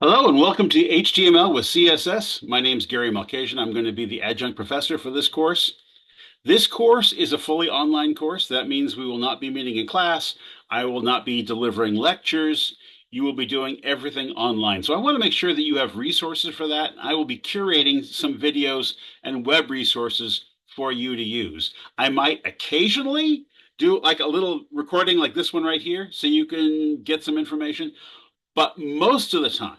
Hello and welcome to HTML with CSS. My name is Gary Malkasian. I'm going to be the adjunct professor for this course. This course is a fully online course. That means we will not be meeting in class. I will not be delivering lectures. You will be doing everything online. So I want to make sure that you have resources for that. I will be curating some videos and web resources for you to use. I might occasionally do like a little recording like this one right here so you can get some information. But most of the time,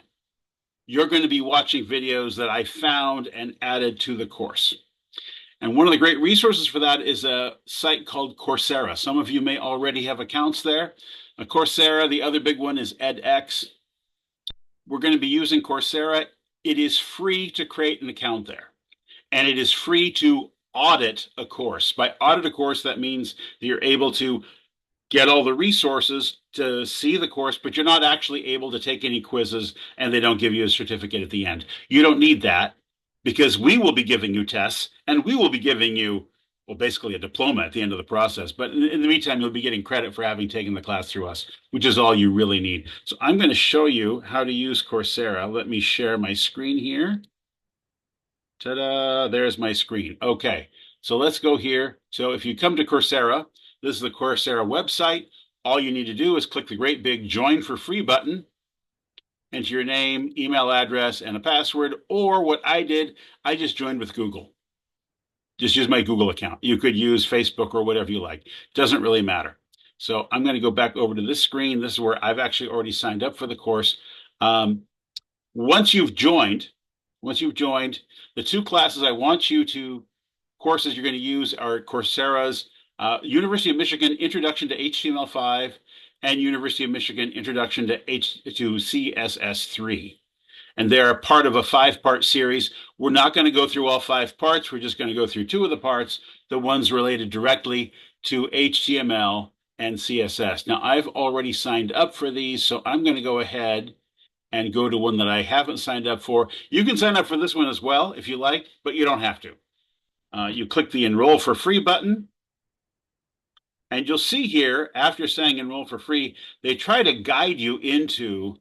you're going to be watching videos that I found and added to the course. And one of the great resources for that is a site called Coursera. Some of you may already have accounts there. Coursera, the other big one is edX. We're going to be using Coursera. It is free to create an account there, and it is free to audit a course. By audit a course, that means that you're able to get all the resources to see the course, but you're not actually able to take any quizzes and they don't give you a certificate at the end. You don't need that because we will be giving you tests and we will be giving you, well, basically a diploma at the end of the process. But in the meantime, you'll be getting credit for having taken the class through us, which is all you really need. So I'm going to show you how to use Coursera. Let me share my screen here. Ta-da, there's my screen. Okay, so let's go here. So if you come to Coursera, this is the Coursera website. All you need to do is click the great big join for free button, enter your name, email address, and a password. Or what I did, I just joined with Google. Just use my Google account. You could use Facebook or whatever you like. Doesn't really matter. So I'm going to go back over to this screen. This is where I've actually already signed up for the course. Once you've joined, the two classes I want you to, courses you're going to use are Coursera's University of Michigan Introduction to HTML5 and University of Michigan Introduction to CSS3. And they're part of a 5-part series. We're not going to go through all 5 parts. We're just going to go through 2 of the parts, the ones related directly to HTML and CSS. Now, I've already signed up for these, so I'm going to go ahead and go to one that I haven't signed up for. You can sign up for this one as well if you like, but you don't have to. You click the Enroll for Free button, and you'll see here, after saying Enroll for Free, they try to guide you into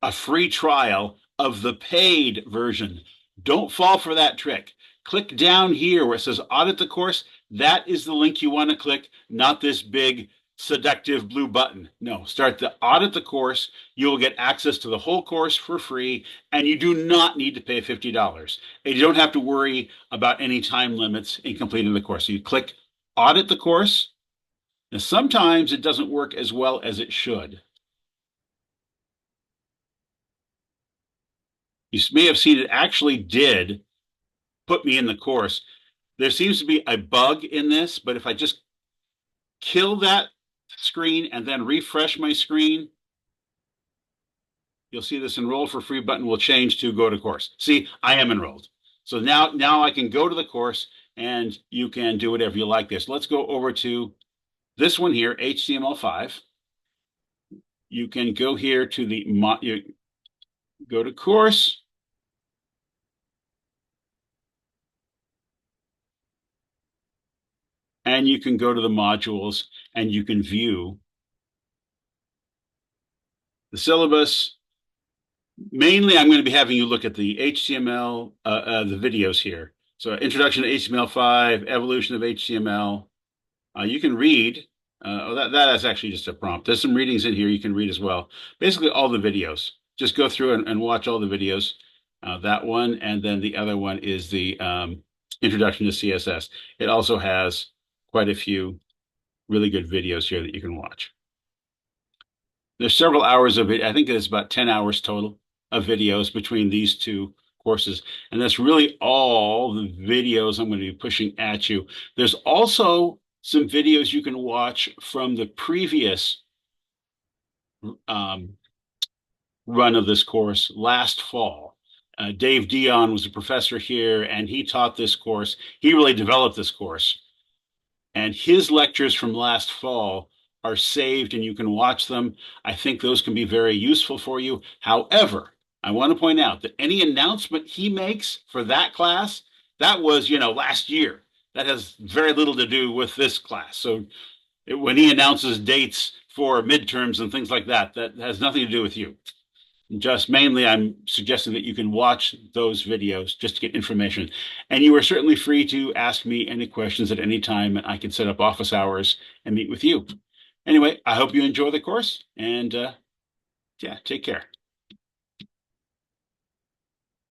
a free trial of the paid version. Don't fall for that trick. Click down here where it says Audit the Course. That is the link you want to click, not this big seductive blue button. No, start the Audit the Course. You will get access to the whole course for free, and you do not need to pay $50. And you don't have to worry about any time limits in completing the course. So you click Audit the Course. Now, sometimes it doesn't work as well as it should. You may have seen it actually did put me in the course. There seems to be a bug in this, but if I just kill that screen and then refresh my screen, you'll see this Enroll for Free button will change to Go to Course. See, I am enrolled. So now I can go to the course and you can do whatever you like this. Let's go over to this one here, HTML5. You can go here to the, go to course. And you can go to the modules and you can view the syllabus. Mainly, I'm going to be having you look at the HTML, the videos here. So Introduction to HTML5, Evolution of HTML. You can read. That is actually just a prompt. There's some readings in here you can read as well. Basically, all the videos. Just go through and watch all the videos. That one, and then the other one is the Introduction to CSS. It also has quite a few really good videos here that you can watch. There's several hours of it. I think it's about 10 hours total of videos between these 2 courses. And that's really all the videos I'm going to be pushing at you. There's also some videos you can watch from the previous run of this course last fall. Dave Dion was a professor here, and he taught this course. He really developed this course. And his lectures from last fall are saved and you can watch them. I think those can be very useful for you. However, I want to point out that any announcement he makes for that class, that was, last year. That has very little to do with this class. So when he announces dates for midterms and things like that, that has nothing to do with you. Just mainly, I'm suggesting that you can watch those videos just to get information. And you are certainly free to ask me any questions at any time, and I can set up office hours and meet with you. Anyway, I hope you enjoy the course, and yeah, take care.